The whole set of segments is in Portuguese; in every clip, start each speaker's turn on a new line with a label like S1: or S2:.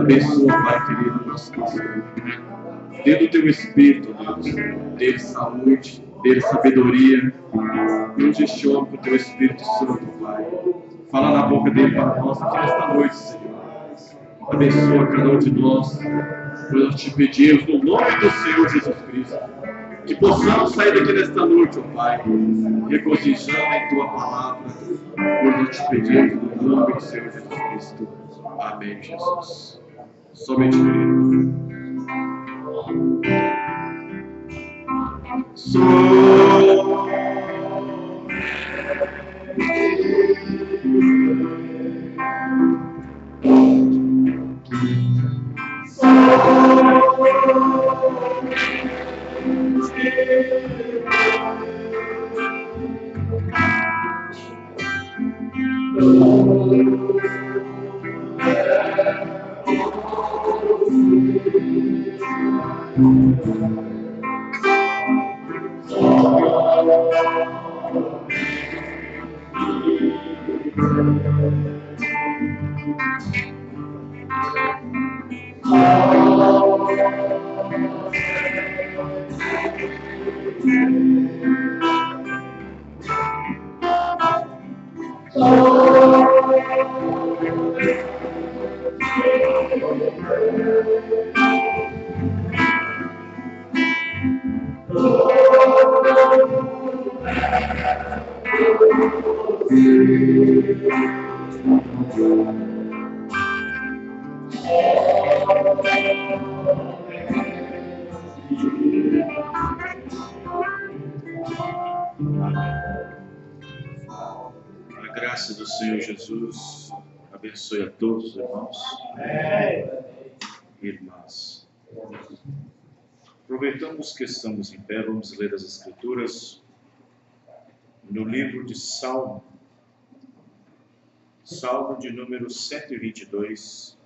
S1: Abençoa, Pai querido, nosso pastor. Dê do teu Espírito, Deus. Dê saúde, dê sabedoria. Congestiona com o teu Espírito Santo, Pai. Fala na boca dele para nós aqui nesta noite, Senhor. Abençoa cada um de nós. Nós te pedimos, no nome do Senhor Jesus Cristo, que possamos sair daqui nesta noite, ó Pai, regozijando em Tua palavra. Por nós te pedimos, no nome do Senhor Jesus Cristo. Amém, Jesus. Somente querido. A graça do Senhor Jesus abençoe a todos, irmãos e irmãs. Aproveitamos que estamos em pé, vamos ler as Escrituras no livro de Salmo, Salmo de número 122.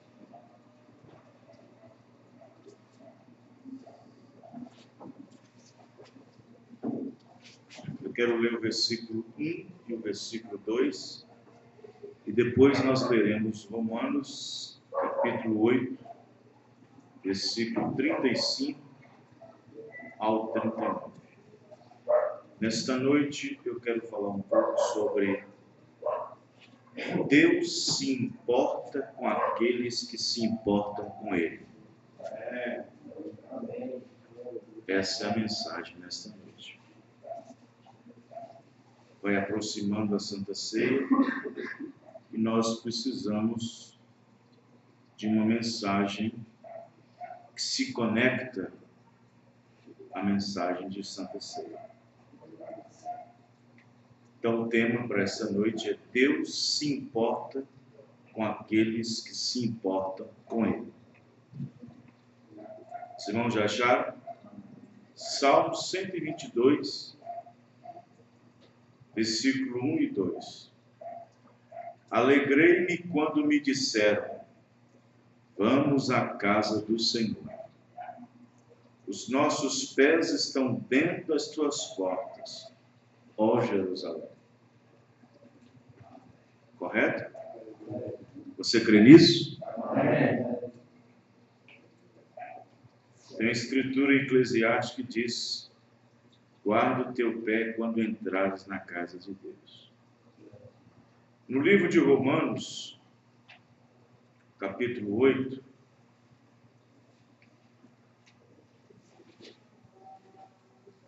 S1: Eu quero ler o versículo 1 e o versículo 2, e depois nós leremos Romanos, capítulo 8, versículo 35 ao 39. Nesta noite eu quero falar um pouco sobre Deus se importa com aqueles que se importam com Ele. Essa é a mensagem nesta noite. Vai aproximando a Santa Ceia e nós precisamos de uma mensagem que se conecta à mensagem de Santa Ceia. Então o tema para essa noite é Deus se importa com aqueles que se importam com Ele. Os irmãos já acharam? Salmo 122, versículo 1 e 2. Alegrei-me quando me disseram, vamos à casa do Senhor. Os nossos pés estão dentro das tuas portas, ó Jerusalém. Correto? Você crê nisso? Tem uma escritura eclesiástica que diz, guarda o teu pé quando entrares na casa de Deus. No livro de Romanos, capítulo 8,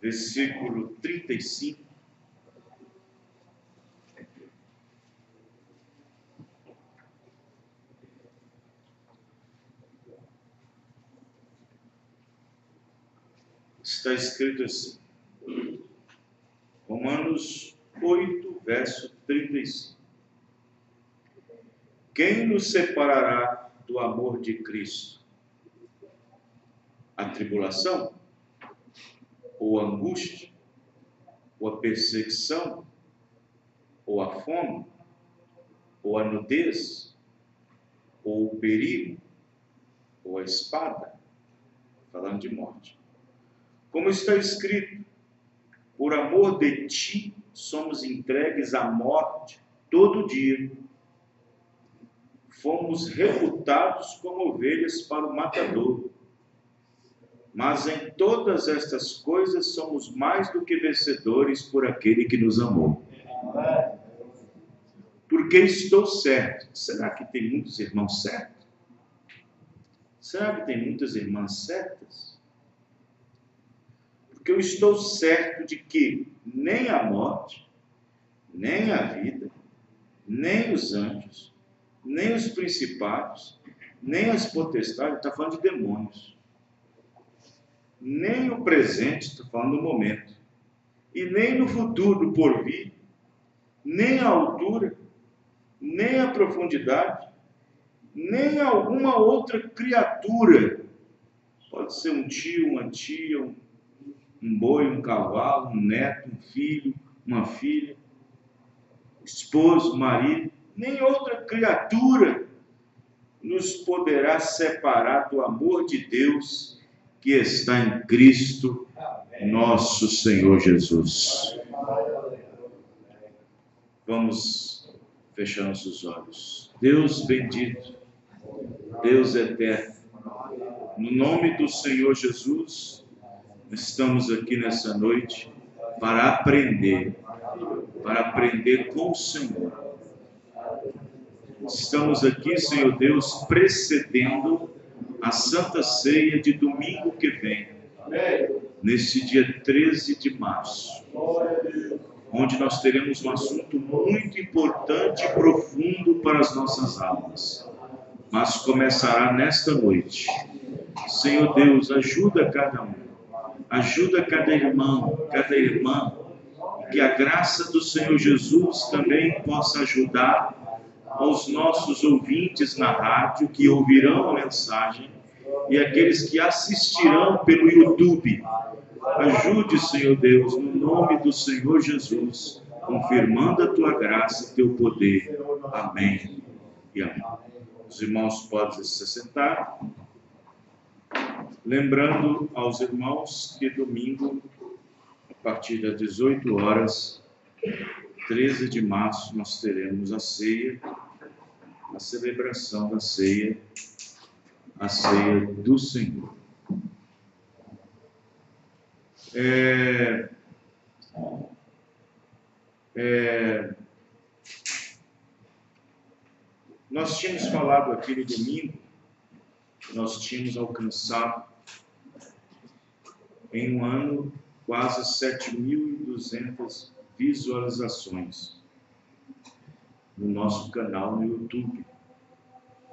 S1: versículo 35, está escrito assim, Romanos 8, verso 35. Quem nos separará do amor de Cristo? A tribulação? Ou a angústia? Ou a perseguição? Ou a fome? Ou a nudez? Ou o perigo? Ou a espada? Falando de morte. Como está escrito, por amor de ti somos entregues à morte todo dia.
S2: fomos reputados como ovelhas para o matador. Mas em todas estas coisas somos mais do que vencedores por aquele que nos amou. Porque estou certo. Será que tem muitos irmãos certos? Será que tem muitas irmãs certas? Porque eu estou certo de que nem a morte, nem a vida, nem os anjos, nem os principados, nem as potestades, está falando de demônios, nem o presente, está falando do momento, e nem no futuro, por vir, nem a altura, nem a profundidade, nem alguma outra criatura, pode ser um tio, uma tia, um boi, um cavalo, um neto, um filho, uma filha, esposo, marido, nem outra criatura nos poderá separar do amor de Deus que está em Cristo, nosso Senhor Jesus. Vamos fechar nossos olhos. Deus bendito, Deus eterno, no nome do Senhor Jesus, estamos aqui nessa noite para aprender com o Senhor. Estamos aqui, Senhor Deus, precedendo a Santa Ceia de domingo que vem, nesse dia 13 de março, onde nós teremos um assunto muito importante e profundo para as nossas almas, mas começará nesta noite. Senhor Deus, ajuda cada um, ajuda cada irmão, cada irmã, que a graça do Senhor Jesus também possa ajudar aos nossos ouvintes na rádio, que ouvirão a mensagem, e aqueles que assistirão pelo YouTube. Ajude, Senhor Deus, no nome do Senhor Jesus, confirmando a tua graça e teu poder. Amém e amém. Os irmãos podem se sentar. Lembrando aos irmãos que domingo, a partir das 18 horas, 13 de março, nós teremos a ceia, a celebração da ceia, a ceia do Senhor. Nós tínhamos falado aqui no domingo, nós tínhamos alcançado em um ano quase 7.200 visualizações no nosso canal no YouTube.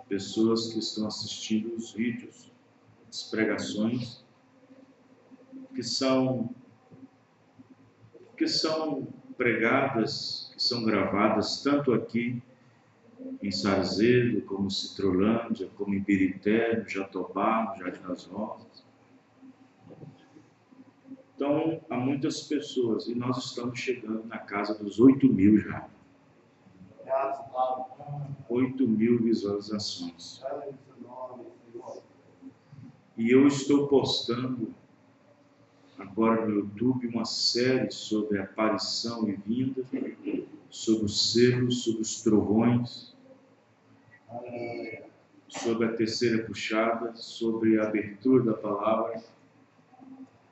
S2: Pessoas que estão assistindo os vídeos, as pregações, que são pregadas, que são gravadas tanto aqui em Sarzedo, como em Citrolândia, como em Pirité, no Jatobá, no Jardim das Rosas. Então, há muitas pessoas, e nós estamos chegando na casa dos 8.000 já. 8.000 visualizações. E eu estou postando agora no YouTube uma série sobre a aparição e vinda, sobre os selos, sobre os trovões, sobre a terceira puxada, sobre a abertura da palavra.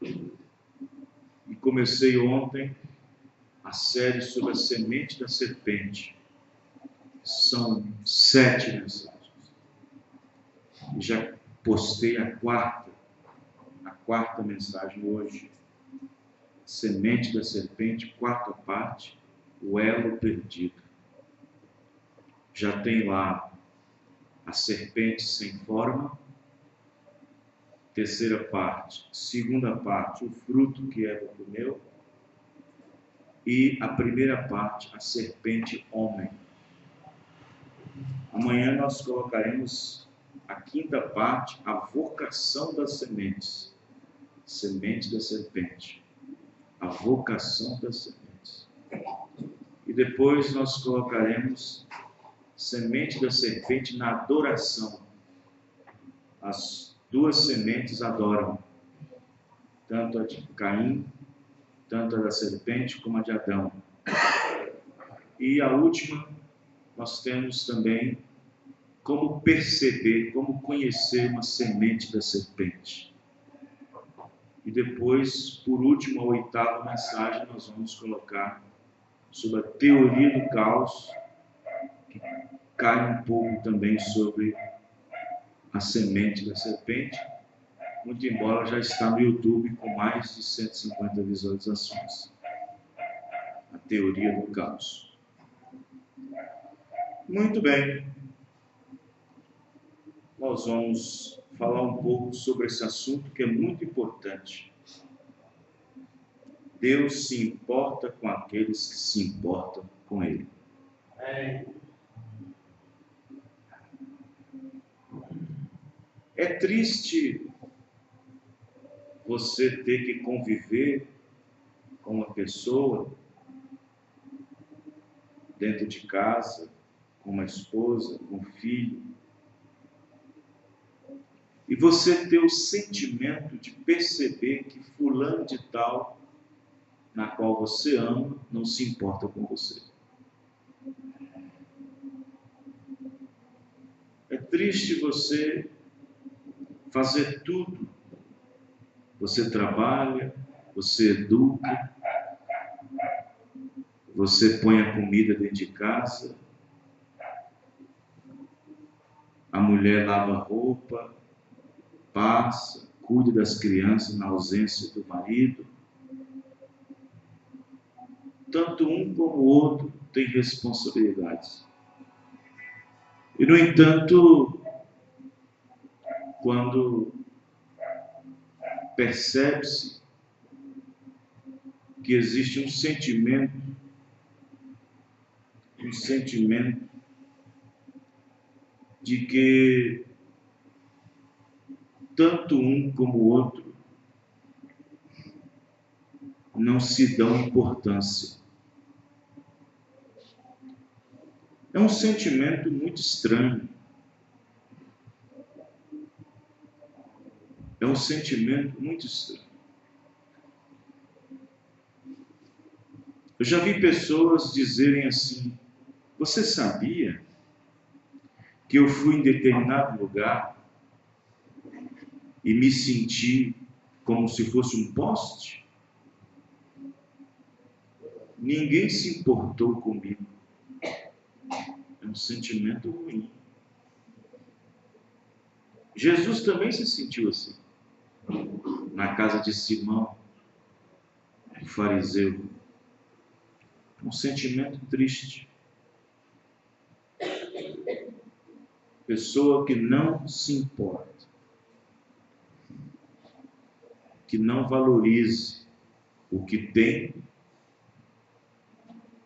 S2: E comecei ontem a série sobre a semente da serpente. São 7 mensagens. Já postei a quarta mensagem hoje. Semente da serpente, 4ª parte, o elo perdido. Já tem lá a serpente sem forma, 3ª parte, 2ª parte, o fruto que Eva comeu, e a 1ª parte, a serpente homem. Amanhã nós colocaremos a 5ª parte, a vocação das sementes, semente da serpente, a vocação das sementes. E depois nós colocaremos semente da serpente na adoração. As 2 sementes adoram, tanto a de Caim, tanto a da serpente como a de Adão. E a última, nós temos também como perceber, como conhecer uma semente da serpente. E depois, por último, a oitava mensagem, nós vamos colocar sobre a teoria do caos, que cai um pouco também sobre a semente da serpente, muito embora já está no YouTube com mais de 150 visualizações. A teoria do caos. Muito bem. Nós vamos falar um pouco sobre esse assunto que é muito importante. Deus se importa com aqueles que se importam com Ele. É triste você ter que conviver com uma pessoa dentro de casa, com uma esposa, com um filho, e você ter o sentimento de perceber que fulano de tal, na qual você ama, não se importa com você. É triste você fazer tudo. Você trabalha, você educa, você põe a comida dentro de casa, a mulher lava a roupa, passa, cuida das crianças na ausência do marido. Tanto um como o outro tem responsabilidades. E, no entanto, quando percebe-se que existe um sentimento de que tanto um como o outro não se dão importância. É um sentimento muito estranho. É um sentimento muito estranho. Eu já vi pessoas dizerem assim: você sabia que eu fui em determinado lugar e me senti como se fosse um poste? Ninguém se importou comigo. É um sentimento ruim. Jesus também se sentiu assim. Na casa de Simão, o fariseu. Um sentimento triste. Pessoa que não se importa. Que não valorize o que tem.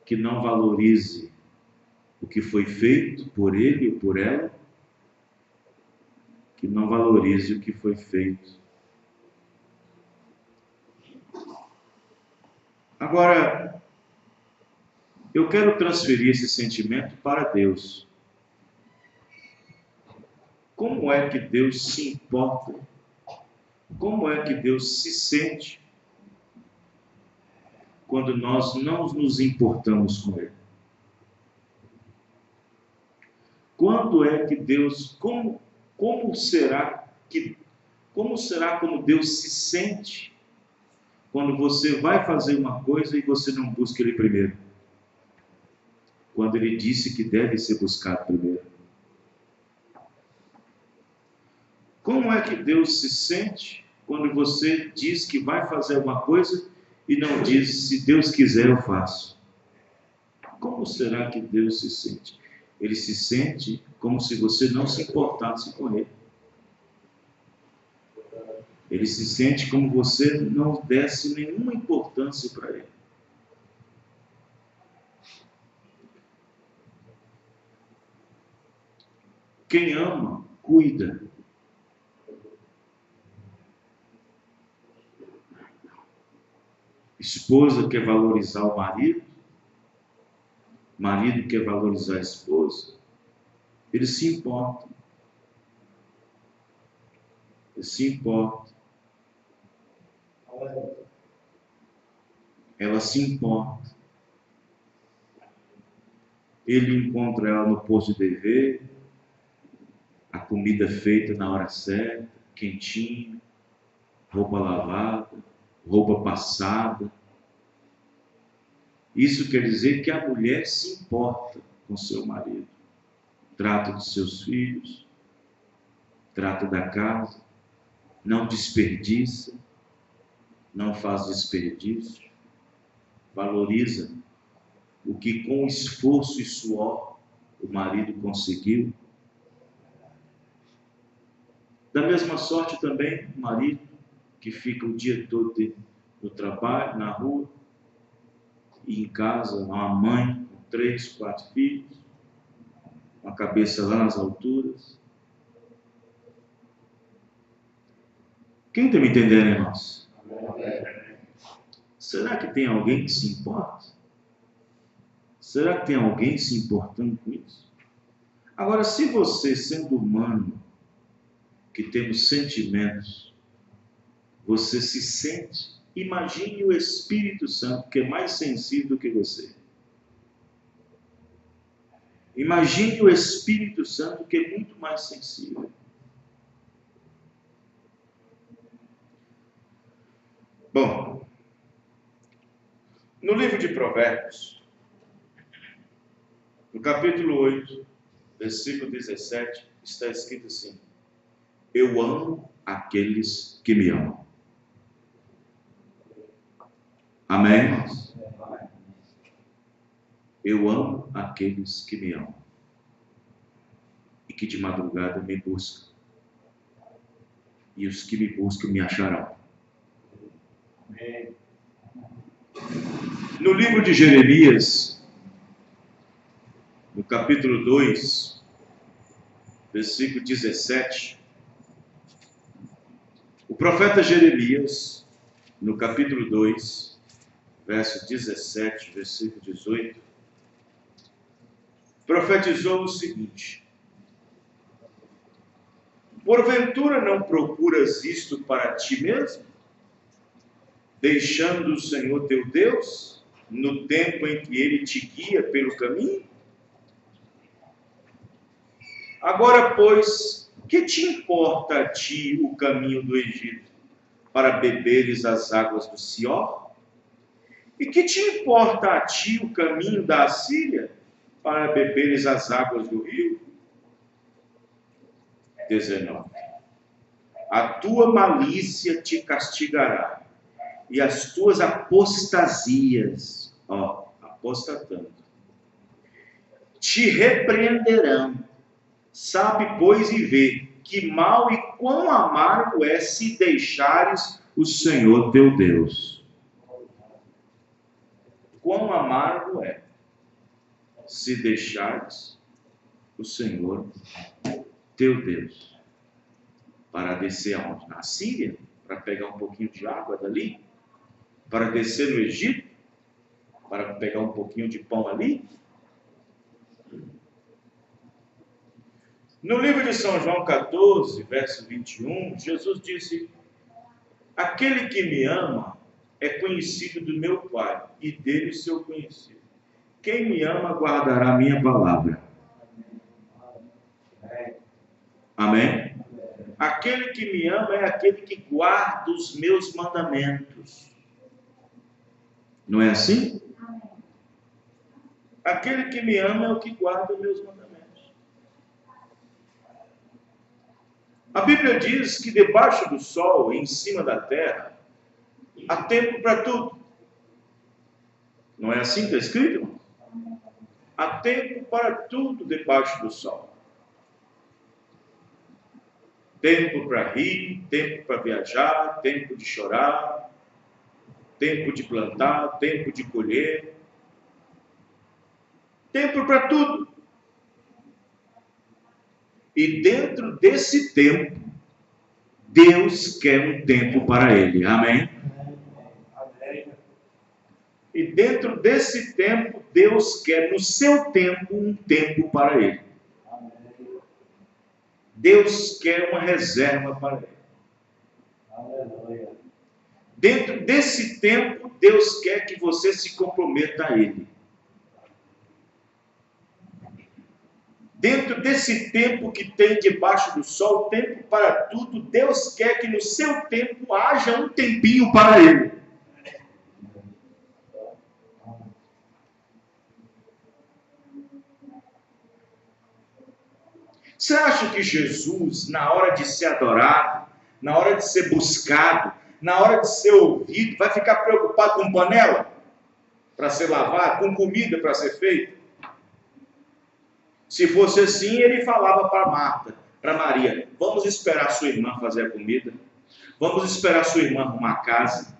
S2: Que não valorize o que foi feito por ele ou por ela. Que não valorize o que foi feito. Agora, eu quero transferir esse sentimento para Deus. Como é que Deus se importa? Como é que Deus se sente quando nós não nos importamos com Ele? Quando é que Deus, como será como Deus se sente quando você vai fazer uma coisa e você não busca Ele primeiro? Quando Ele disse que deve ser buscado primeiro. Como é que Deus se sente quando você diz que vai fazer alguma coisa e não diz, se Deus quiser eu faço? Como será que Deus se sente? Ele se sente como se você não se importasse com Ele. Ele se sente como você não desse nenhuma importância para Ele. Quem ama, cuida. Esposa quer valorizar o marido quer valorizar a esposa. Eles se importam. Eles se importam. Ela se importa. Ele encontra ela no posto de dever, a comida feita na hora certa, quentinha, roupa lavada, roupa passada. Isso quer dizer que a mulher se importa com seu marido, trata dos seus filhos, trata da casa, não desperdiça, não faz desperdício, valoriza o que com esforço e suor o marido conseguiu. Da mesma sorte também o marido que fica o dia todo no trabalho, na rua, e em casa, uma mãe com 3, 4 filhos, uma cabeça lá nas alturas. Quem está me entendendo, irmãos? Será que tem alguém que se importa? Será que tem alguém se importando com isso? Agora, se você, sendo humano, que temos sentimentos, você se sente, imagine o Espírito Santo, que é mais sensível do que você. Imagine o Espírito Santo, que é muito mais sensível. Bom, no livro de Provérbios, no capítulo 8, versículo 17, está escrito assim: eu amo aqueles que me amam. Amém, irmãos? Eu amo aqueles que me amam e que de madrugada me buscam. E os que me buscam me acharão. Amém. No livro de Jeremias, no capítulo 2, versículo 17, o profeta Jeremias, no capítulo 2, verso 17, versículo 18, profetizou o seguinte: porventura não procuras isto para ti mesmo, deixando o Senhor teu Deus, no tempo em que Ele te guia pelo caminho? Agora, pois, que te importa a ti o caminho do Egito, para beberes as águas do Sior? E que te importa a ti o caminho da Assíria, para beberes as águas do rio? 19. A tua malícia te castigará, e as tuas apostasias, apostatando, te repreenderão. Sabe, pois, e vê que mal e quão amargo é se deixares o Senhor teu Deus. Quão amargo é se deixares o Senhor teu Deus. Para descer aonde? Na Síria? Para pegar um pouquinho de água dali? Para descer no Egito? Para pegar um pouquinho de pão ali? No livro de São João 14, verso 21, Jesus disse: aquele que me ama é conhecido do meu Pai, e dele sou conhecido. Quem me ama guardará a minha palavra. Amém? Aquele que me ama é aquele que guarda os meus mandamentos. Não é assim? Aquele que me ama é o que guarda os meus mandamentos. A Bíblia diz que debaixo do sol, em cima da terra, há tempo para tudo. Não é assim que está escrito, irmão? Há tempo para tudo debaixo do sol. Tempo para rir, tempo para viajar, tempo de chorar, tempo de plantar, tempo de colher. Tempo para tudo. E dentro desse tempo, Deus quer um tempo para ele. Amém? E dentro desse tempo, Deus quer no seu tempo um tempo para ele. Deus quer uma reserva para ele. Dentro desse tempo, Deus quer que você se comprometa a ele. Dentro desse tempo que tem debaixo do sol, tempo para tudo, Deus quer que no seu tempo haja um tempinho para Ele. Você acha que Jesus, na hora de ser adorado, na hora de ser buscado, na hora de ser ouvido, vai ficar preocupado com panela para ser lavada, com comida para ser feita? Se fosse assim, ele falava para Marta, para Maria: vamos esperar sua irmã fazer a comida, vamos esperar sua irmã arrumar a casa,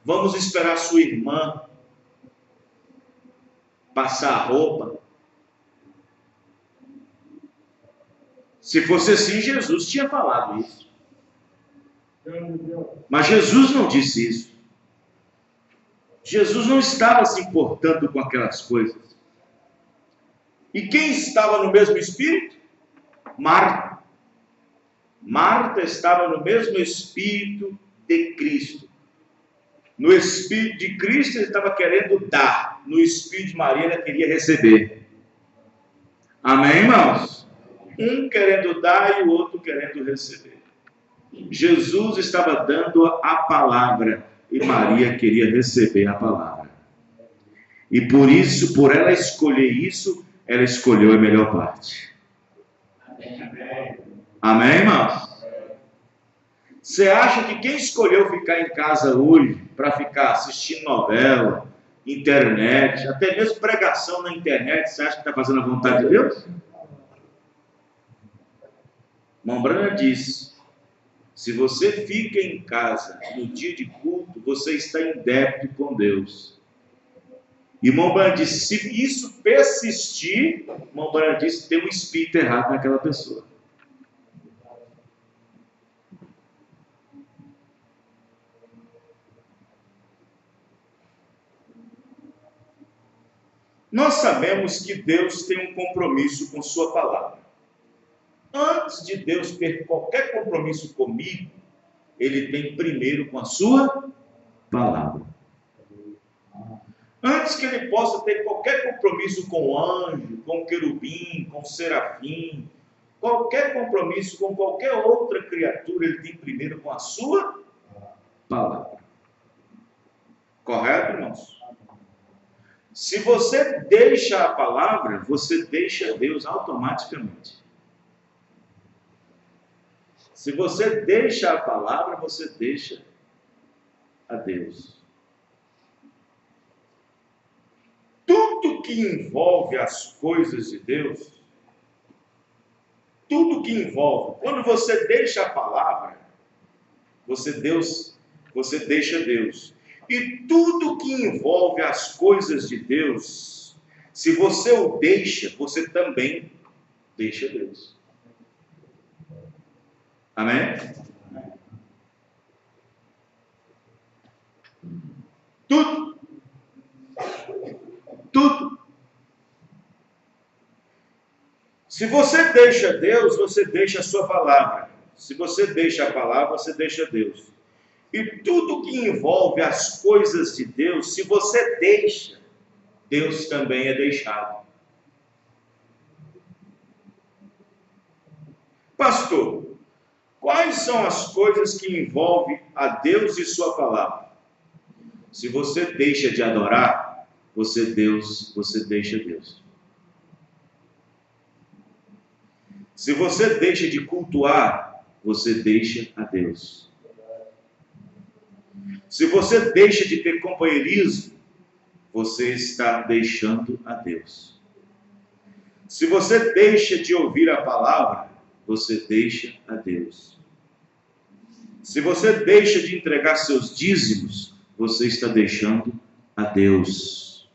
S2: vamos esperar sua irmã passar a roupa. Se fosse assim, Jesus tinha falado isso. Mas Jesus não disse isso. Jesus não estava se importando com aquelas coisas. E quem estava no mesmo espírito? Marta. Marta estava no mesmo espírito de Cristo. No espírito de Cristo ele estava querendo dar. No espírito de Maria ela queria receber. Amém, irmãos? Um querendo dar e o outro querendo receber. Jesus estava dando a palavra e Maria queria receber a palavra. E por isso, por ela escolher isso, ela escolheu a melhor parte. Amém, irmãos? Você acha que quem escolheu ficar em casa hoje para ficar assistindo novela, internet, até mesmo pregação na internet, você acha que está fazendo a vontade de Deus? Mombrana disse: se você fica em casa no dia de culto, você está em débito com Deus. E Mombrana disse: se isso persistir, Mombrana disse, tem um espírito errado naquela pessoa. Nós sabemos que Deus tem um compromisso com sua palavra. Antes de Deus ter qualquer compromisso comigo, Ele tem primeiro com a sua palavra. Antes que Ele possa ter qualquer compromisso com o anjo, com o querubim, com o serafim, qualquer compromisso com qualquer outra criatura, Ele tem primeiro com a sua palavra. Correto, irmãos? Se você deixa a palavra, você deixa Deus automaticamente. Se você deixa a palavra, você deixa a Deus. Tudo que envolve as coisas de Deus, tudo que envolve, quando você deixa a palavra, você deixa Deus. E tudo que envolve as coisas de Deus, se você o deixa, você também deixa Deus. Amém? Tudo. Se você deixa Deus, você deixa a sua palavra. Se você deixa a palavra, você deixa Deus. E tudo que envolve as coisas de Deus, se você deixa, Deus também é deixado. Pastor, quais são as coisas que envolvem a Deus e sua palavra? Se você deixa de adorar, você deixa Deus. Se você deixa de cultuar, você deixa a Deus. Se você deixa de ter companheirismo, você está deixando a Deus. Se você deixa de ouvir a palavra, você deixa a Deus. Se você deixa de entregar seus dízimos, você está deixando a Deus.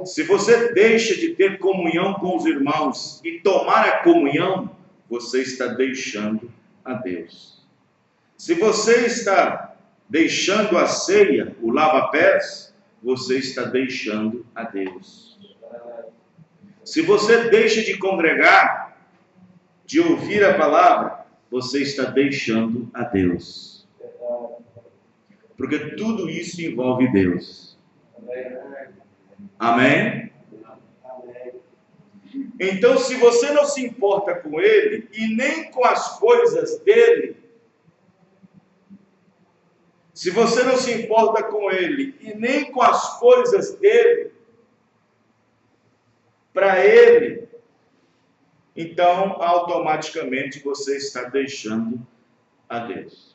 S2: Se você deixa de ter comunhão com os irmãos e tomar a comunhão, você está deixando a Deus. Se você está deixando a ceia, o lava-pés, você está deixando a Deus. Se você deixa de congregar, de ouvir a palavra, você está deixando a Deus. Porque tudo isso envolve Deus. Amém? Então, se você não se importa com ele e nem com as coisas dele, se você não se importa com ele e nem com as coisas dele, para ele, então automaticamente você está deixando a Deus.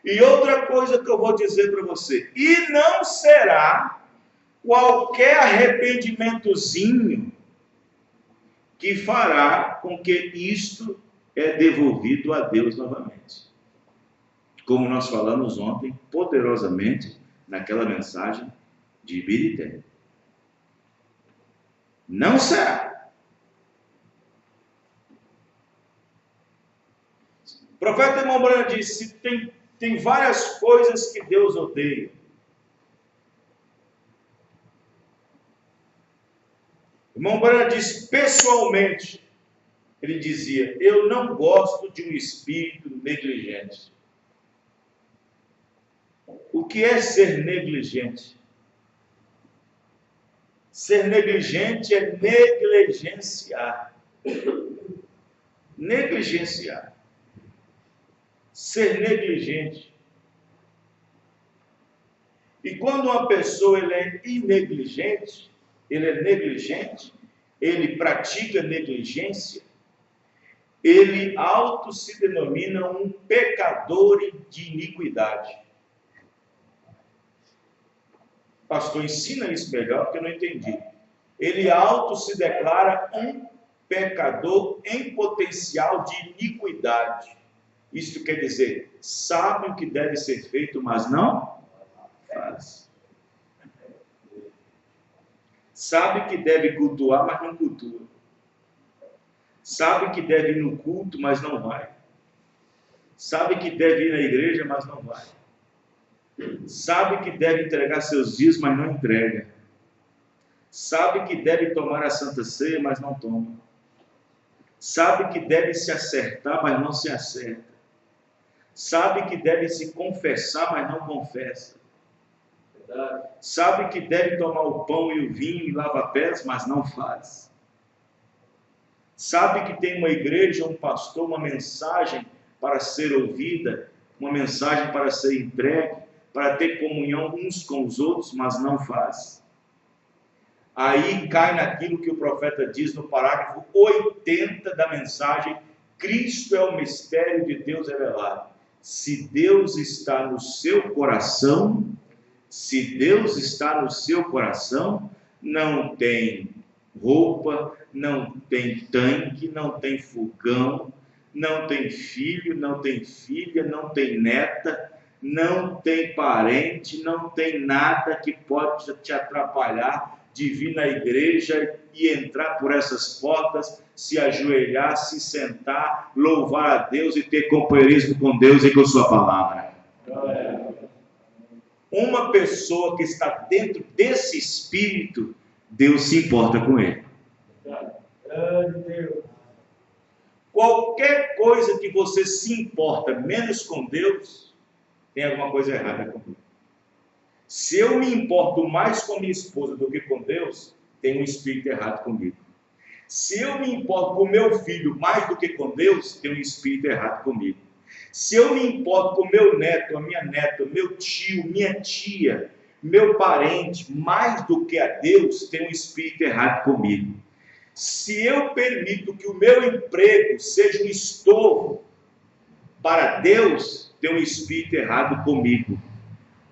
S2: E outra coisa que eu vou dizer para você, e não será qualquer arrependimentozinho que fará com que isto é devolvido a Deus novamente. Como nós falamos ontem, poderosamente, naquela mensagem de Ibirité. Não será. O profeta irmão Branham disse, tem várias coisas que Deus odeia. Irmão Branham disse, pessoalmente, ele dizia, eu não gosto de um espírito negligente. O que é ser negligente? Ser negligente é negligenciar. Negligenciar. Ser negligente. E quando uma pessoa ele é negligente, ele pratica negligência, ele auto se denomina um pecador de iniquidade. Pastor, ensina isso melhor, porque eu não entendi. Ele auto se declara um pecador em potencial de iniquidade. Isto quer dizer, sabe o que deve ser feito, mas não faz. Sabe que deve cultuar, mas não cultua. Sabe que deve ir no culto, mas não vai. Sabe que deve ir na igreja, mas não vai. Sabe que deve entregar seus dias, mas não entrega. Sabe que deve tomar a Santa Ceia, mas não toma. Sabe que deve se acertar, mas não se acerta. Sabe que deve se confessar, mas não confessa. Sabe que deve tomar o pão e o vinho e lava-pés, mas não faz. Sabe que tem uma igreja, um pastor, uma mensagem para ser ouvida, uma mensagem para ser entregue, para ter comunhão uns com os outros, mas não faz. Aí cai naquilo que o profeta diz no parágrafo 80 da mensagem, Cristo é o mistério de Deus revelado. Se Deus está no seu coração, não tem roupa, não tem tanque, não tem fogão, não tem filho, não tem filha, não tem neta, não tem parente, não tem nada que pode te atrapalhar de vir na igreja e entrar por essas portas, se ajoelhar, se sentar, louvar a Deus e ter companheirismo com Deus e com sua palavra. Uma pessoa que está dentro desse espírito, Deus se importa com ele. Qualquer coisa que você se importa menos com Deus, tem alguma coisa errada comigo. Se eu me importo mais com minha esposa do que com Deus, tem um espírito errado comigo. Se eu me importo com meu filho mais do que com Deus, tem um espírito errado comigo. Se eu me importo com meu neto, a minha neta, meu tio, minha tia, meu parente, mais do que a Deus, tem um espírito errado comigo. Se eu permito que o meu emprego seja um estorvo para Deus, tem um espírito errado comigo.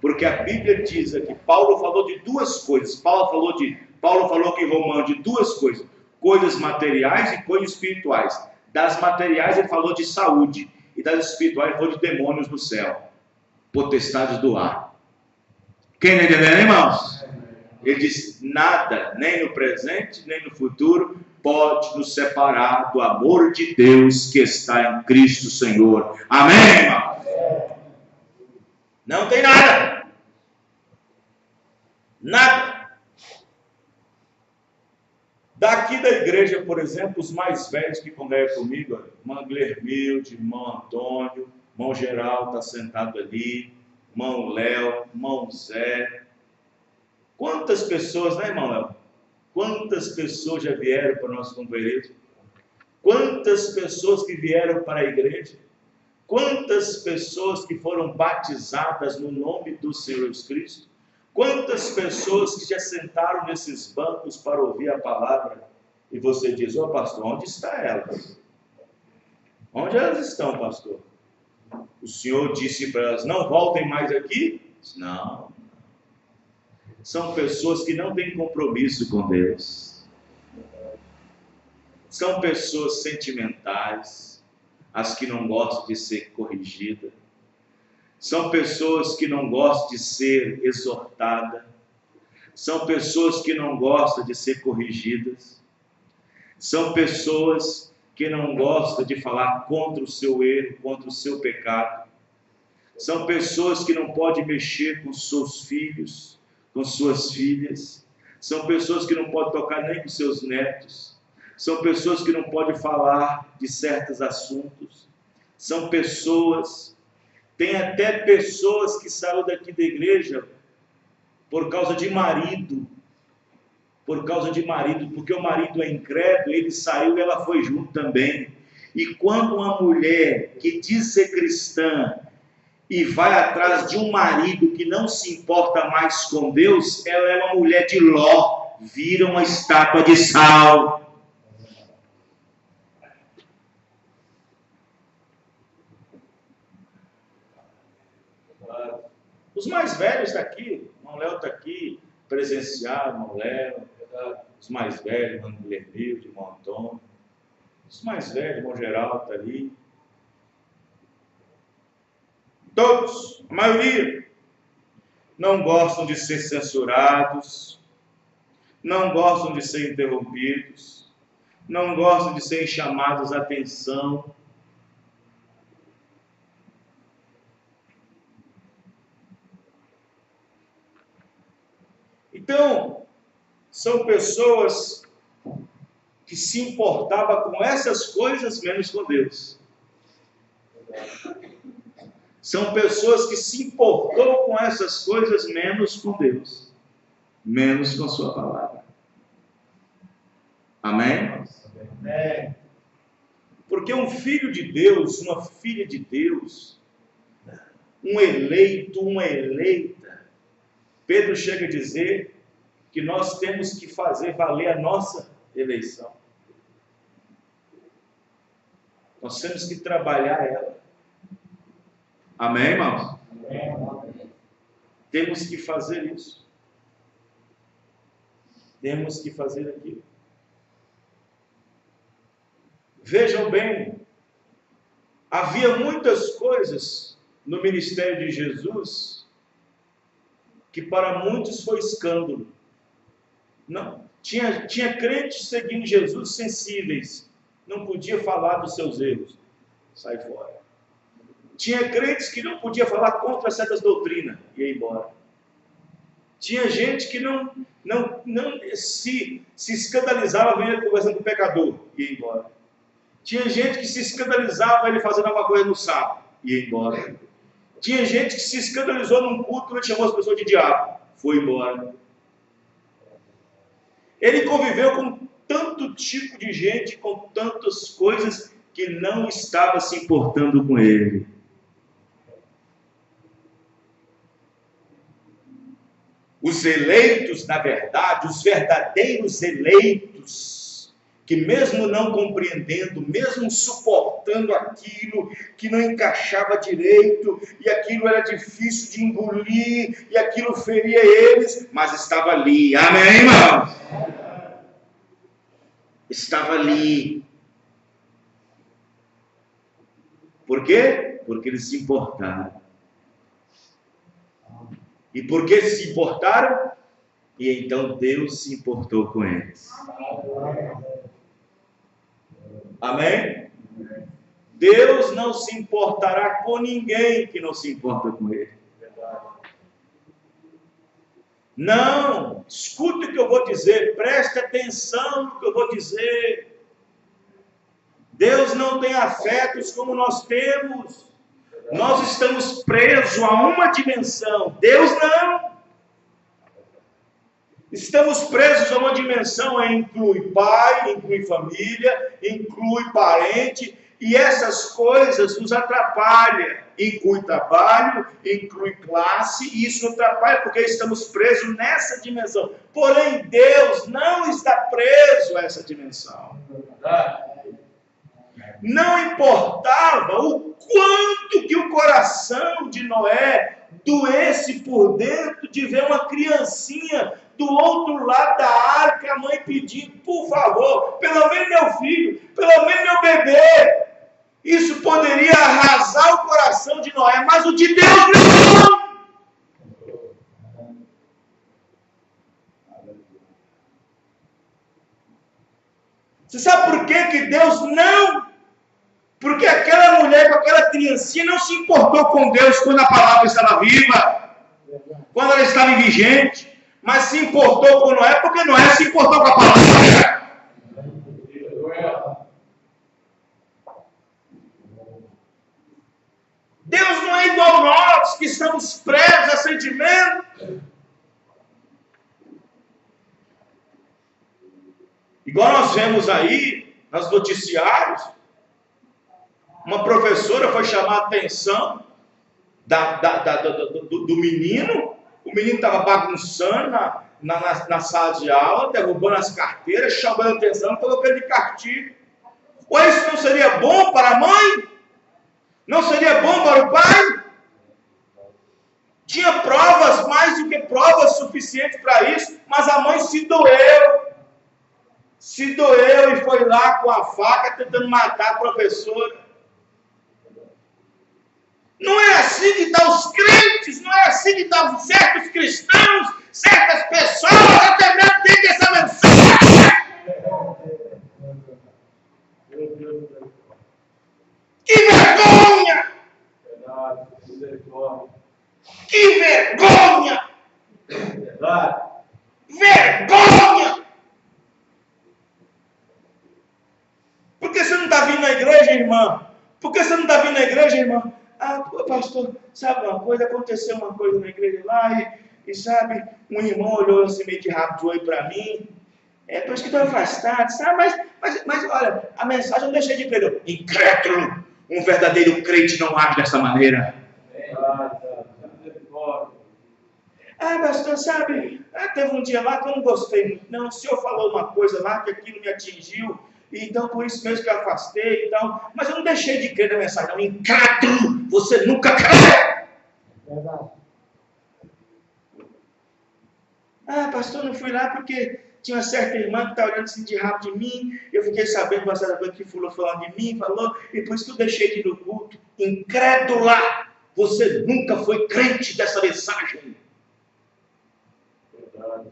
S2: Porque a Bíblia diz aqui, Paulo falou de duas coisas. Paulo falou aqui em Romanos de duas coisas. Coisas materiais e coisas espirituais. Das materiais ele falou de saúde. E das espirituais ele falou de demônios no céu. Potestades do ar. Quem não entendeu, irmãos? Ele diz, nada, nem no presente, nem no futuro, pode nos separar do amor de Deus que está em Cristo Senhor. Amém, irmãos? Não tem nada. Nada. Daqui da igreja, por exemplo, os mais velhos que congregam comigo, irmão Glermilde, irmão Antônio, irmão Geraldo está sentado ali, irmão Léo, irmão Zé. Quantas pessoas, né, irmão Léo? Quantas pessoas já vieram para o nosso companheirismo? Quantas pessoas que vieram para a igreja? Quantas pessoas que foram batizadas no nome do Senhor Jesus Cristo? Quantas pessoas que já sentaram nesses bancos para ouvir a palavra? E você diz: ô pastor, onde estão elas? Onde elas estão, pastor? O Senhor disse para elas: não voltem mais aqui? Não. São pessoas que não têm compromisso com Deus. São pessoas sentimentais, as que não gostam de ser corrigidas. São pessoas que não gostam de ser exortadas. São pessoas que não gostam de ser corrigidas. São pessoas que não gostam de falar contra o seu erro, contra o seu pecado. São pessoas que não podem mexer com seus filhos, com suas filhas. São pessoas que não podem tocar nem com seus netos. São pessoas que não podem falar de certos assuntos. São pessoas, tem até pessoas que saíram daqui da igreja por causa de marido. Por causa de marido, porque o marido é incrédulo, ele saiu e ela foi junto também. E quando uma mulher que diz ser cristã e vai atrás de um marido que não se importa mais com Deus, ela é uma mulher de Ló, vira uma estátua de sal. Os mais velhos estão aqui, o irmão Léo está aqui, presenciado, irmão Léo, os mais velhos, irmão Guilherme, irmão Antônio, os mais velhos, irmão Geraldo está ali. Todos, a maioria, não gostam de ser censurados, não gostam de ser interrompidos, não gostam de serem chamados a atenção. Então, são pessoas que se importavam com essas coisas menos com Deus. São pessoas que se importou com essas coisas menos com Deus, menos com a sua palavra. Amém? É. Porque um filho de Deus, uma filha de Deus, um eleito, uma eleita, Pedro chega a dizer que nós temos que fazer valer a nossa eleição. Nós temos que trabalhar ela. Amém, irmãos? Amém. Temos que fazer isso. Temos que fazer aquilo. Vejam bem, havia muitas coisas no ministério de Jesus que para muitos foi escândalo. Não, tinha crentes seguindo Jesus sensíveis, não podia falar dos seus erros, sai fora. Tinha crentes que não podia falar contra certas doutrinas, ia embora. Tinha gente que não se escandalizava vendo ele conversando com o pecador, ia embora. Tinha gente que se escandalizava ele fazendo alguma coisa no sábado, ia embora. Tinha gente que se escandalizou num culto, ele chamou as pessoas de diabo, foi embora. Ele conviveu com tanto tipo de gente, com tantas coisas, que não estava se importando com ele. Os eleitos, na verdade, os verdadeiros eleitos, que mesmo não compreendendo, mesmo suportando aquilo que não encaixava direito, e aquilo era difícil de engolir, e aquilo feria eles, mas estava ali. Amém, irmãos? Estava ali. Por quê? Porque eles se importaram. E por que se importaram? E então Deus se importou com eles. Amém? Deus não se importará com ninguém que não se importa com ele. Não, escute o que eu vou dizer, preste atenção no que eu vou dizer. Deus não tem afetos como nós temos. Nós estamos presos a uma dimensão, Deus não. Estamos presos a uma dimensão que inclui pai, inclui família, inclui parente, e essas coisas nos atrapalham. Inclui trabalho, inclui classe, e isso nos atrapalha porque estamos presos nessa dimensão. Porém, Deus não está preso a essa dimensão. Não importava o quanto que o coração de Noé doesse por dentro de ver uma criancinha do outro lado da arca, a mãe pedindo, por favor, pelo menos meu filho, pelo menos meu bebê. Isso poderia arrasar o coração de Noé, mas o de Deus não. Você sabe por que Deus não? Porque aquela mulher com aquela criancinha não se importou com Deus quando a palavra estava viva, quando ela estava vigente, mas se importou com Noé porque Noé se importou com a palavra. Deus não é igual a nós, que estamos presos a sentimentos. Igual nós vemos aí, nos noticiários, uma professora foi chamar a atenção do menino. O menino estava bagunçando na sala de aula, derrubando as carteiras, chamando a atenção, colocando de castigo. Ué, isso não seria bom para a mãe? Não seria bom para o pai? Tinha provas, mais do que provas suficientes para isso, mas a mãe se doeu. Se doeu e foi lá com a faca tentando matar a professora. Não é assim que estão os crentes, não é assim que estão certos cristãos, certas pessoas, até mesmo dentro dessa mensagem. Que vergonha! Que vergonha! Vergonha! Por que você não está vindo na igreja, irmã? Por que você não está vindo na igreja, irmã? Ah, pastor, sabe uma coisa? Aconteceu uma coisa na igreja lá e sabe, um irmão olhou assim meio de rabo de olho para mim. Por isso que estou afastado, sabe? Mas olha, a mensagem não deixei de crer. Incrédulo, um verdadeiro crente não age dessa maneira. Ah, pastor, sabe, teve um dia lá que eu não gostei muito. Não, o senhor falou uma coisa lá que aquilo me atingiu. Então, por isso mesmo que eu afastei e tal. Mas eu não deixei de crer na mensagem. Não, incrédulo, você nunca crê. Verdade. Ah, pastor, não fui lá porque tinha uma certa irmã que está olhando assim de rabo de mim. Eu fiquei sabendo uma certa coisa que fulano falando de mim, falou. E por isso que eu deixei de ir no culto. Incrédula, você nunca foi crente dessa mensagem. Verdade.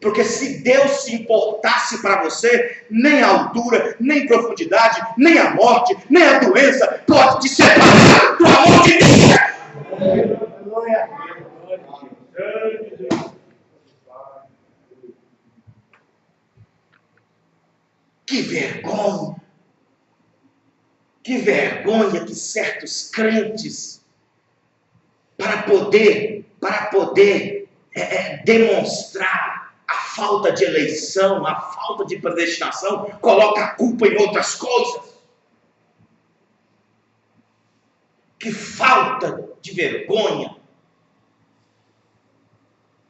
S2: Porque se Deus se importasse para você, nem a altura, nem a profundidade, nem a morte, nem a doença pode te separar do amor de Deus. Que vergonha! Que vergonha que certos crentes, para poder demonstrar a falta de eleição, a falta de predestinação, coloca a culpa em outras coisas. Que falta de vergonha.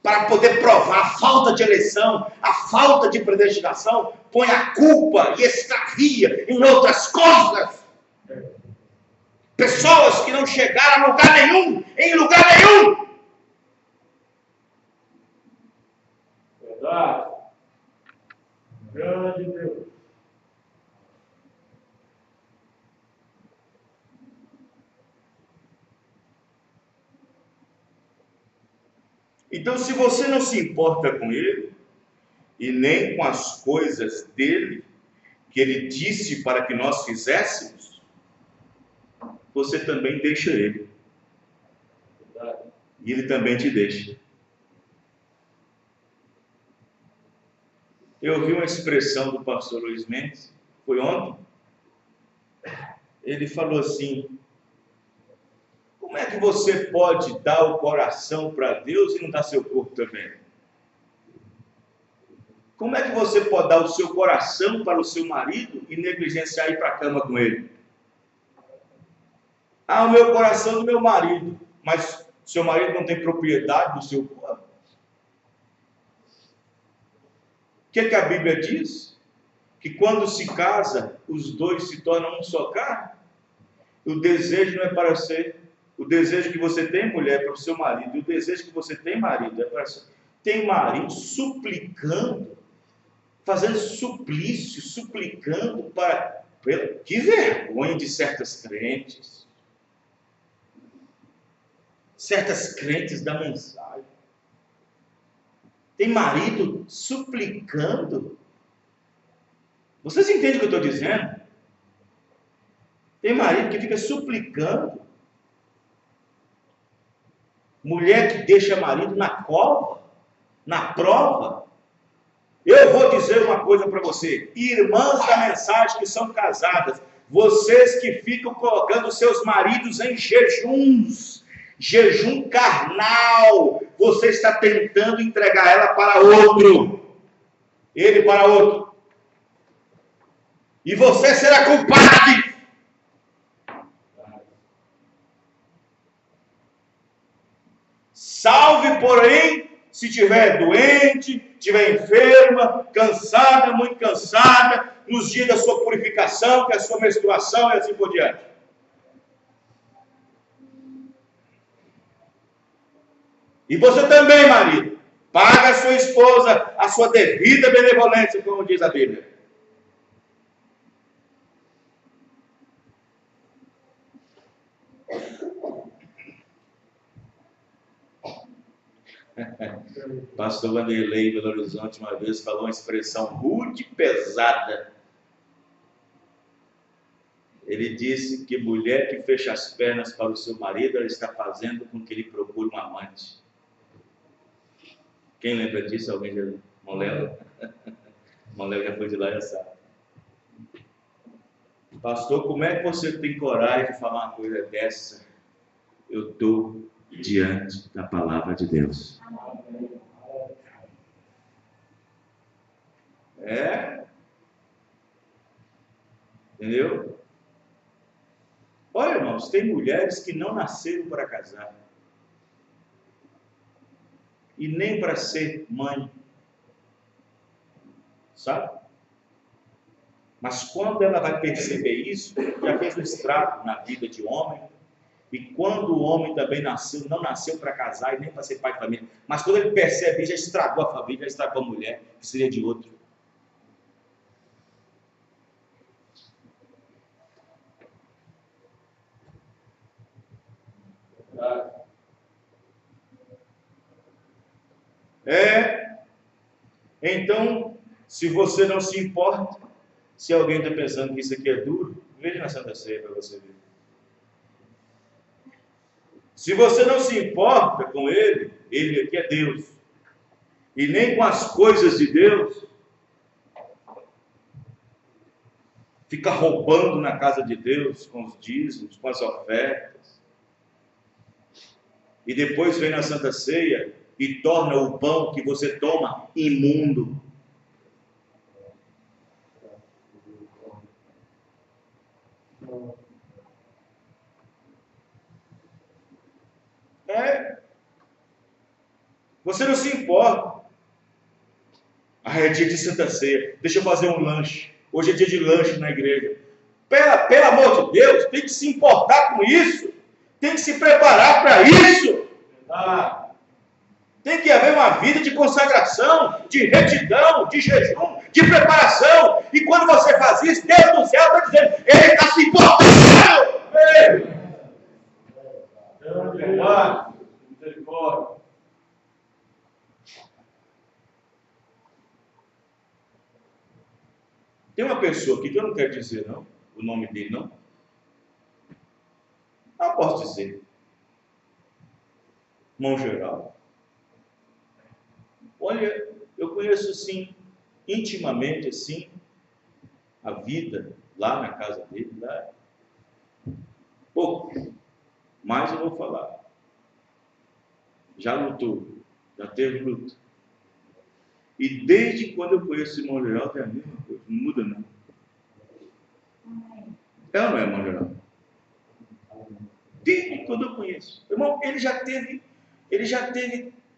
S2: Para poder provar a falta de eleição, a falta de predestinação, põe a culpa e extravia em outras coisas. Pessoas que não chegaram a lugar nenhum, em lugar nenhum. Verdade. Grande Deus. Então, se você não se importa com ele, e nem com as coisas dele, que ele disse para que nós fizéssemos, você também deixa ele. E ele também te deixa. Eu ouvi uma expressão do pastor Luiz Mendes, foi ontem. Ele falou assim: como é que você pode dar o coração para Deus e não dar seu corpo também? Como é que você pode dar o seu coração para o seu marido e negligenciar ir para a cama com ele? Ah, o meu coração do meu marido. Mas seu marido não tem propriedade do seu corpo? O que a Bíblia diz? Que quando se casa, os dois se tornam um só carne. O desejo não é para ser. O desejo que você tem, mulher, é para o seu marido. E o desejo que você tem, marido, é para ser. Tem marido suplicando, fazendo suplício, suplicando para. Que vergonha de certas crentes. Certas crentes da mensagem. Tem marido suplicando. Vocês entendem o que eu estou dizendo? Tem marido que fica suplicando. Mulher que deixa marido na cova, na prova. Eu vou dizer uma coisa para você. Irmãs da mensagem que são casadas, vocês que ficam colocando seus maridos em jejuns, jejum carnal, você está tentando entregar ela para outro. Ele para outro. E você será culpado. Salve, porém, se estiver doente, estiver enferma, cansada, muito cansada, nos dias da sua purificação, que é a sua menstruação e assim por diante. E você também, marido, paga a sua esposa a sua devida benevolência, como diz a Bíblia. Pastor Vanderlei Belo Horizonte uma vez falou uma expressão rude e pesada. Ele disse que mulher que fecha as pernas para o seu marido, ela está fazendo com que ele procure um amante. Quem lembra disso? Alguém já? Molela? Molela já foi de lá, já sabe. Pastor, como é que você tem coragem de falar uma coisa dessa? Eu estou diante da palavra de Deus. É? Entendeu? Olha, irmãos, tem mulheres que não nasceram para casar. E nem para ser mãe. Sabe? Mas quando ela vai perceber isso, já fez um estrago na vida de homem. E quando o homem também nasceu, não nasceu para casar e nem para ser pai de família. Mas quando ele percebe, já estragou a família, já estragou a mulher, que seria de outro. Então, se você não se importa, se alguém está pensando que isso aqui é duro, veja na Santa Ceia para você ver. Se você não se importa com ele, ele aqui é Deus. E nem com as coisas de Deus, fica roubando na casa de Deus, com os dízimos, com as ofertas. E depois vem na Santa Ceia e torna o pão que você toma imundo. Você não se importa. Ah, é dia de Santa Ceia. Deixa eu fazer um lanche. Hoje é dia de lanche na igreja. Pelo amor de Deus, tem que se importar com isso. Tem que se preparar para isso. Tem que haver uma vida de consagração, de retidão, de jejum, de preparação. E quando você faz isso, Deus do céu está dizendo, Ele está se importando. Misericórdia. Tem uma pessoa aqui que eu não quero dizer não, o nome dele não. Não posso dizer. Irmão Geraldo. Olha, eu conheço sim, intimamente assim, a vida lá na casa dele, lá. Pouco, mas eu vou falar. Já lutou, já teve luta. E desde quando eu conheço o irmão Geraldo é a mesma coisa, não muda não. É ou não é, irmão Geraldo? Desde quando eu conheço. Irmão, ele já teve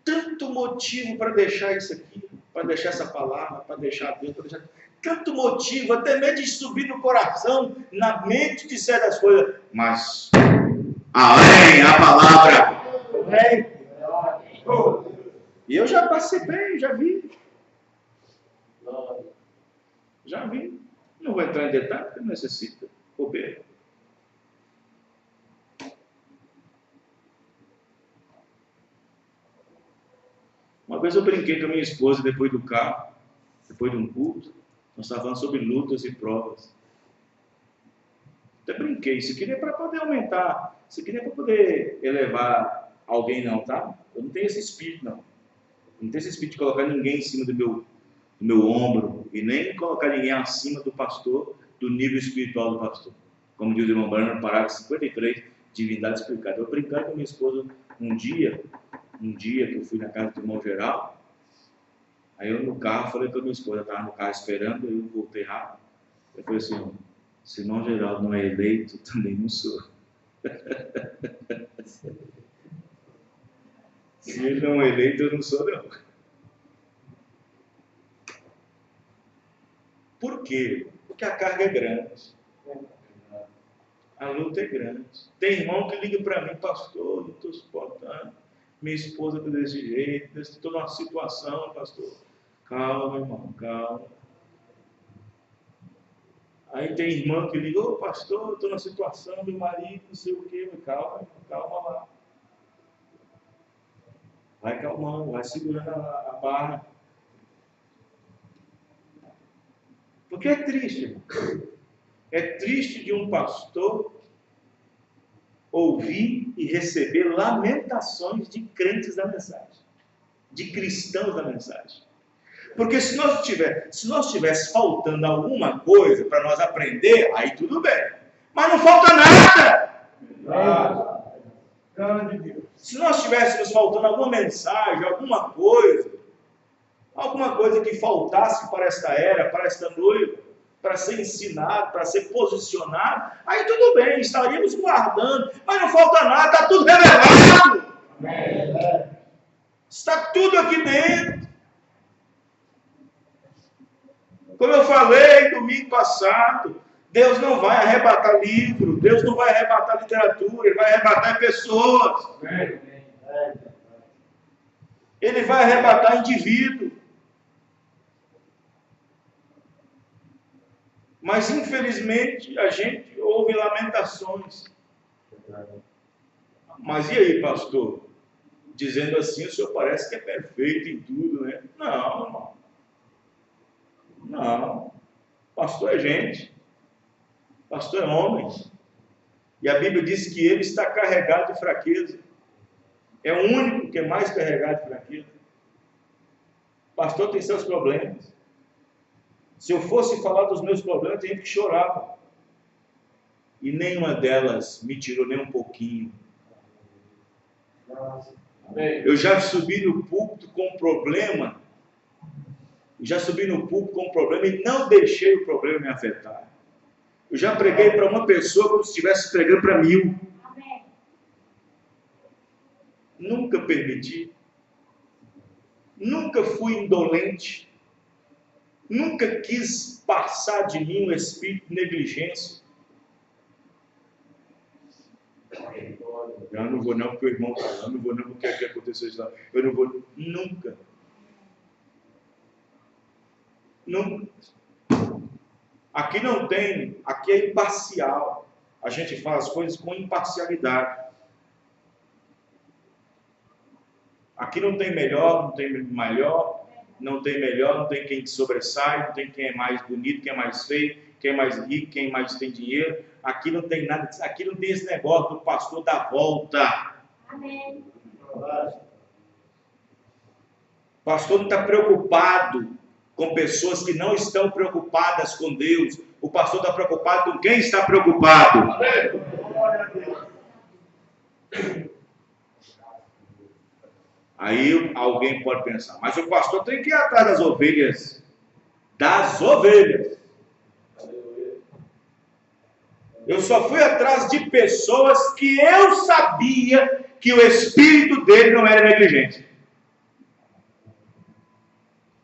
S2: tanto motivo para deixar isso aqui, para deixar essa palavra, para deixar Deus, para deixar tanto motivo, até mesmo de subir no coração, na mente de certas coisas. Mas, além a palavra, e eu já participei, já vi. Já vi. Não vou entrar em detalhe, porque não necessita. Bobeira. Uma vez eu brinquei com a minha esposa depois do carro, depois de um culto. Nós estávamos falando sobre lutas e provas. Até brinquei. Isso aqui não é para poder aumentar. Isso aqui não é para poder elevar alguém, não, tá? Eu não tenho esse espírito, não. Eu não tenho esse espírito de colocar ninguém em cima do meu ombro e nem colocar ninguém acima do pastor, do nível espiritual do pastor. Como diz o irmão Branham no parágrafo 53, divindade explicada. Eu brinquei com a minha esposa um dia que eu fui na casa do irmão Geraldo. Aí eu no carro falei com a minha esposa, estava no carro esperando, eu voltei rápido. Eu falei assim: se o irmão Geraldo não é eleito, também não sou. Se ele não é eleito, eu não sou, não. Por quê? Porque a carga é grande. A luta é grande. Tem irmão que liga para mim: pastor, não estou suportando. Minha esposa está desse jeito, estou numa situação, pastor. Calma, irmão, calma. Aí tem irmão que liga: ô pastor, estou na situação, meu marido, não sei o quê. Calma lá. Vai calmando, vai segurando a barra. Porque é triste, irmão. É triste de um pastor ouvir e receber lamentações de crentes da mensagem, de cristãos da mensagem. Porque se nós tivesse faltando alguma coisa para nós aprender, aí tudo bem. Mas não falta nada. Se nós estivéssemos faltando alguma mensagem, alguma coisa que faltasse para esta era, para esta noiva, para ser ensinado, para ser posicionado, aí tudo bem, estaríamos guardando, mas não falta nada, está tudo revelado. Está tudo aqui dentro. Como eu falei domingo passado, Deus não vai arrebatar livro, Deus não vai arrebatar literatura, Ele vai arrebatar pessoas. Ele vai arrebatar indivíduo. Mas, infelizmente, a gente ouve lamentações. Mas e aí, pastor? Dizendo assim, o senhor parece que é perfeito em tudo, né? Não, irmão. Não. Pastor é gente. Pastor é homem. E a Bíblia diz que ele está carregado de fraqueza. É o único que é mais carregado de fraqueza. Pastor tem seus problemas. Se eu fosse falar dos meus problemas, tem gente que chorava. E nenhuma delas me tirou nem um pouquinho. Eu já subi no púlpito com um problema. E não deixei o problema me afetar. Eu já preguei para uma pessoa como se estivesse pregando para 1000. Nunca permiti. Nunca fui indolente. Nunca quis passar de mim um espírito de negligência. Eu não vou não porque o irmão está lá. Eu não vou não porque aqui aconteceu isso lá. Eu não vou nunca. Nunca. Aqui não tem, aqui é imparcial. A gente faz as coisas com imparcialidade. Aqui não tem melhor, não tem melhor, não tem quem sobressai, não tem quem é mais bonito, quem é mais feio, quem é mais rico, quem mais tem dinheiro. Aqui não tem nada, aqui não tem esse negócio do pastor dar volta. Amém. O pastor não está preocupado com pessoas que não estão preocupadas com Deus. O pastor está preocupado com quem está preocupado. Aí alguém pode pensar, mas o pastor tem que ir atrás das ovelhas. Das ovelhas. Eu só fui atrás de pessoas que eu sabia que o espírito dele não era negligente.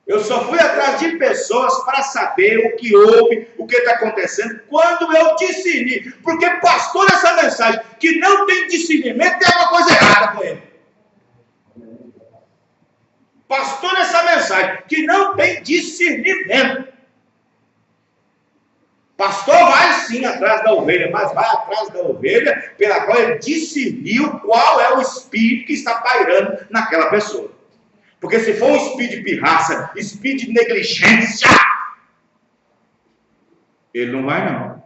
S2: Eu só fui atrás de pessoas para saber o que houve, o que está acontecendo, quando eu discerni. Porque pastor essa mensagem que não tem discernimento, tem alguma coisa errada com ele. Pastor essa mensagem que não tem discernimento. Pastor vai sim atrás da ovelha, mas vai atrás da ovelha pela qual ele discerniu qual é o espírito que está pairando naquela pessoa. Porque se for um espírito de pirraça, espírito de negligência, ele não vai não.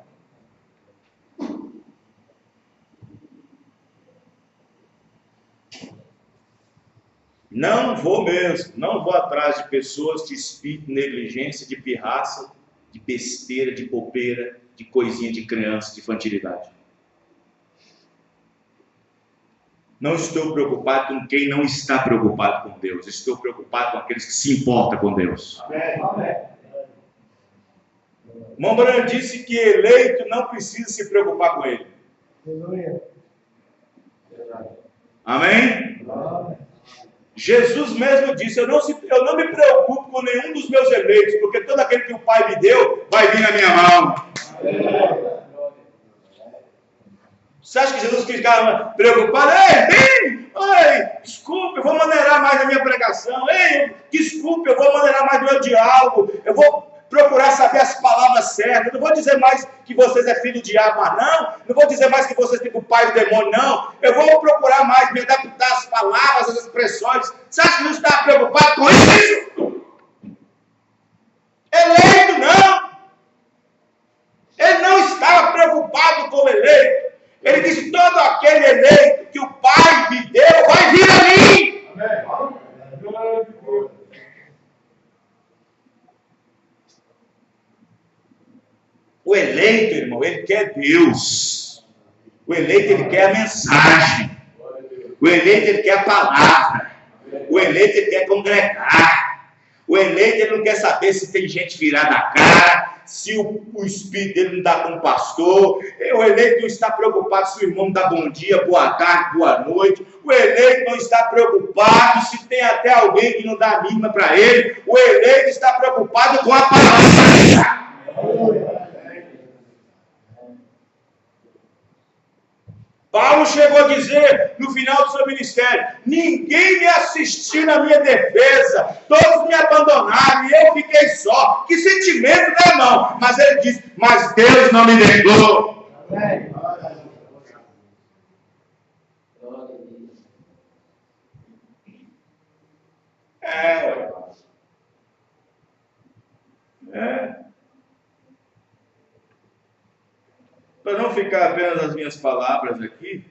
S2: Não vou mesmo, não vou atrás de pessoas de espírito de negligência, de pirraça, de besteira, de bobeira, de coisinha de criança, de infantilidade. Não estou preocupado com quem não está preocupado com Deus. Estou preocupado com aqueles que se importam com Deus. Amém. Mombrand disse que eleito não precisa se preocupar com ele. Amém? Jesus mesmo disse, eu não me preocupo com nenhum dos meus eleitos, porque todo aquele que o Pai me deu vai vir na minha mão. Você acha que Jesus ficava preocupado? Desculpe, eu vou maneirar mais a minha pregação. Desculpe, eu vou maneirar mais o meu diálogo. Eu vou procurar saber as palavras certas. Não vou dizer mais que vocês é filho do diabo, não. Não vou dizer mais que vocês têm o pai do demônio, não. Eu vou procurar mais me adaptar às palavras, às expressões. Você acha que Jesus está preocupado com isso? Eleito, não. Ele não estava preocupado com o eleito. Ele disse, todo aquele eleito que o Pai me deu, vai vir a mim. Amém. O eleito, irmão, ele quer Deus. O eleito, ele quer a mensagem. O eleito, ele quer a palavra. O eleito, ele quer congregar. O eleito, ele não quer saber se tem gente virada a cara, se o espírito dele não dá com o pastor. O eleito não está preocupado se o irmão não dá bom dia, boa tarde, boa noite. O eleito não está preocupado se tem até alguém que não dá a mínima para ele. O eleito está preocupado com a palavra. Paulo chegou a dizer no final do seu ministério, ninguém me assistiu na minha defesa, todos me abandonaram e eu fiquei só. Que sentimento, né, irmão? Mas ele disse, mas Deus não me deixou. Para não ficar apenas as minhas palavras aqui,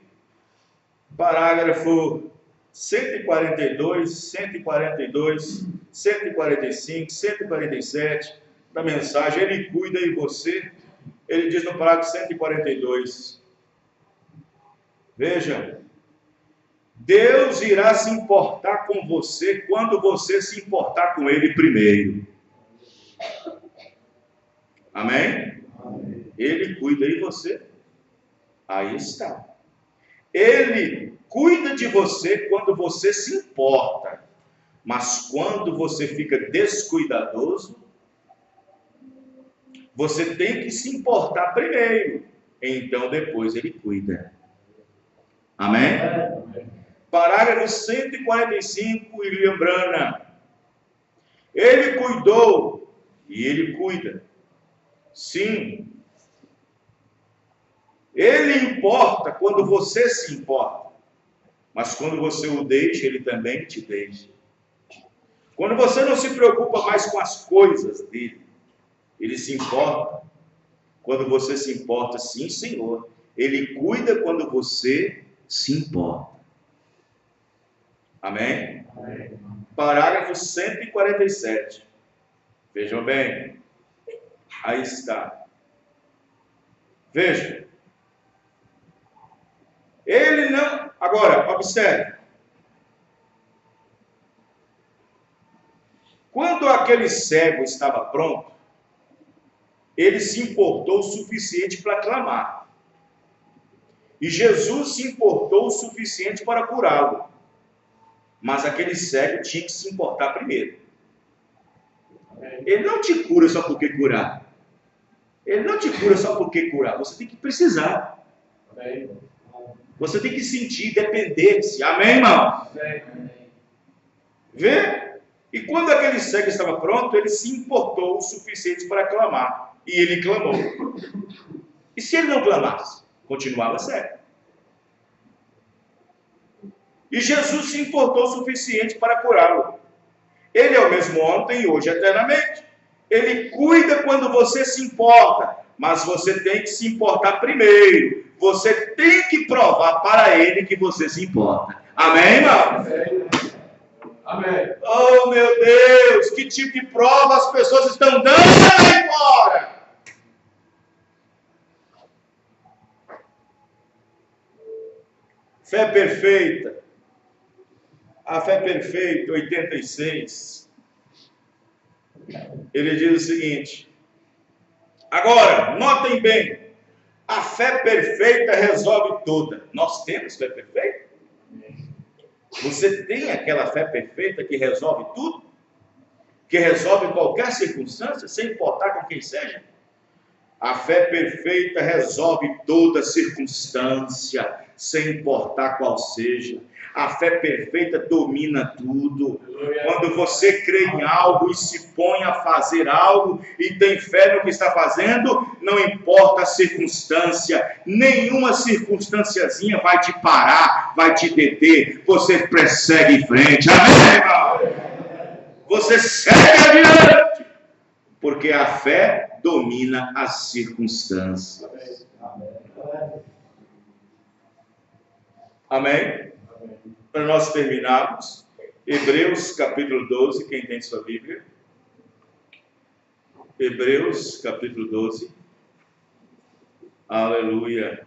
S2: parágrafo 142, 142, 145, 147 da mensagem, ele cuida de você. Ele diz no parágrafo 142, veja, Deus irá se importar com você quando você se importar com Ele primeiro. Amém? Ele cuida de você. Aí está. Ele cuida de você quando você se importa. Mas quando você fica descuidadoso, você tem que se importar primeiro. Então depois ele cuida. Amém? Parágrafo 145, William Branham. Ele cuidou e ele cuida. Sim. Ele importa quando você se importa. Mas quando você o deixa, ele também te deixa. Quando você não se preocupa mais com as coisas dele, ele se importa. Quando você se importa, sim, Senhor. Ele cuida quando você se importa. Amém? Amém. Parágrafo 147. Vejam bem. Aí está. Veja. Ele não... Agora, observe. aquele cego estava pronto, ele se importou o suficiente para clamar. E Jesus se importou o suficiente para curá-lo. Mas aquele cego tinha que se importar primeiro. Ele não te cura só porque curar. Ele não te cura só porque curar. Você tem que precisar. Você tem que sentir, depender-se. Amém, irmão? Vê? E quando aquele cego estava pronto, ele se importou o suficiente para clamar. E ele clamou. E se ele não clamasse? Continuava cego. E Jesus se importou o suficiente para curá-lo. Ele é o mesmo ontem e hoje eternamente. Ele cuida quando você se importa, mas você tem que se importar primeiro. Você tem que provar para ele que você se importa. Amém, irmão? Amém. Oh, meu Deus, que tipo de prova as pessoas estão dando aí fora? Fé perfeita. A fé perfeita, 86. Ele diz o seguinte: agora, notem bem, a fé perfeita resolve toda. Nós temos fé perfeita? Você tem aquela fé perfeita que resolve tudo? Que resolve qualquer circunstância, sem importar com quem seja? A fé perfeita resolve toda circunstância, sem importar qual seja. A fé perfeita domina tudo. Quando você crê em algo e se põe a fazer algo e tem fé no que está fazendo, não importa a circunstância, nenhuma circunstânciazinha vai te parar, vai te deter. Você prossegue em frente. Amém, irmão? Você segue adiante, porque a fé domina as circunstâncias. Amém? Para nós terminarmos, Hebreus capítulo 12, quem tem sua Bíblia? Hebreus capítulo 12. Aleluia.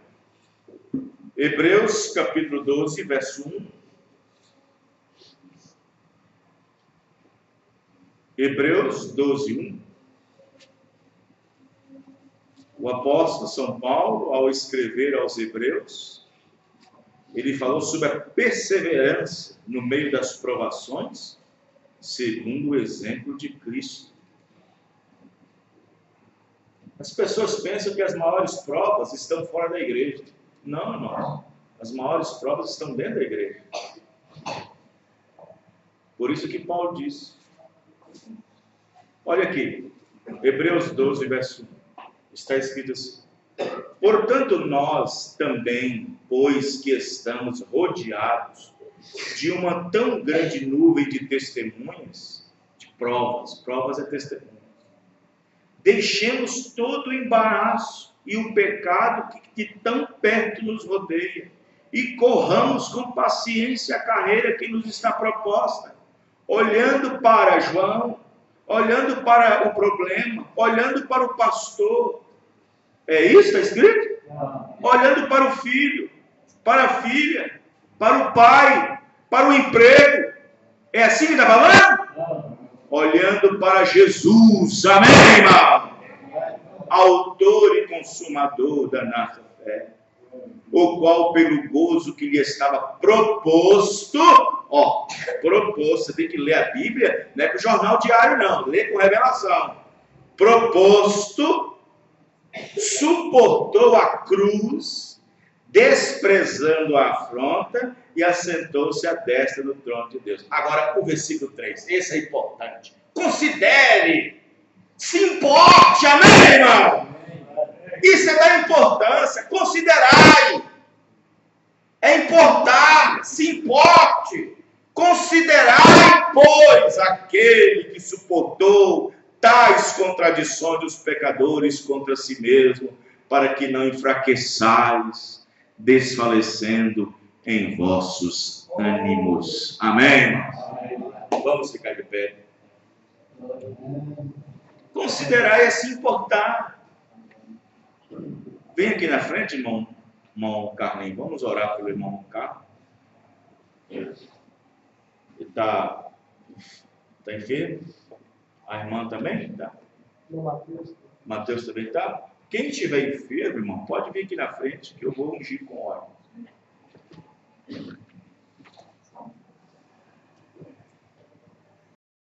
S2: Hebreus capítulo 12, verso 1. Hebreus 12, 1. O apóstolo São Paulo, ao escrever aos Hebreus, ele falou sobre a perseverança no meio das provações, segundo o exemplo de Cristo. As pessoas pensam que as maiores provas estão fora da igreja. Não, irmãos. As maiores provas estão dentro da igreja. Por isso que Paulo diz. Olha aqui, Hebreus 12, verso 1. Está escrito assim: portanto, nós também, pois que estamos rodeados de uma tão grande nuvem de testemunhas, de provas é testemunhas, deixemos todo o embaraço e o pecado que de tão perto nos rodeia, e corramos com paciência a carreira que nos está proposta, olhando para João, olhando para o problema, olhando para o pastor. É isso que está escrito? Olhando para o filho, para a filha, para o pai, para o emprego. É assim que está falando? Olhando para Jesus, amém, irmão? Autor e consumador da nossa fé, o qual pelo gozo que lhe estava proposto, proposto, você tem que ler a Bíblia, não é para o jornal diário não, lê com revelação, proposto, suportou a cruz, desprezando a afronta, e assentou-se à destra do trono de Deus. Agora o versículo 3, esse é importante. Considere, se importe, amém, irmão? Isso é da importância, considerai. É importar, se importe. Considerai, pois, aquele que suportou tais contradições dos pecadores contra si mesmo, para que não enfraqueçais, desfalecendo em vossos ânimos. Amém, irmãos? Vamos ficar de pé. Considerai é se importar. Vem aqui na frente, irmão Carlinhos. Vamos orar pelo irmão Carlos. Ele está enfermo. A irmã também está? Mateus também está? Quem estiver enfermo, irmão, pode vir aqui na frente que eu vou ungir com óleo.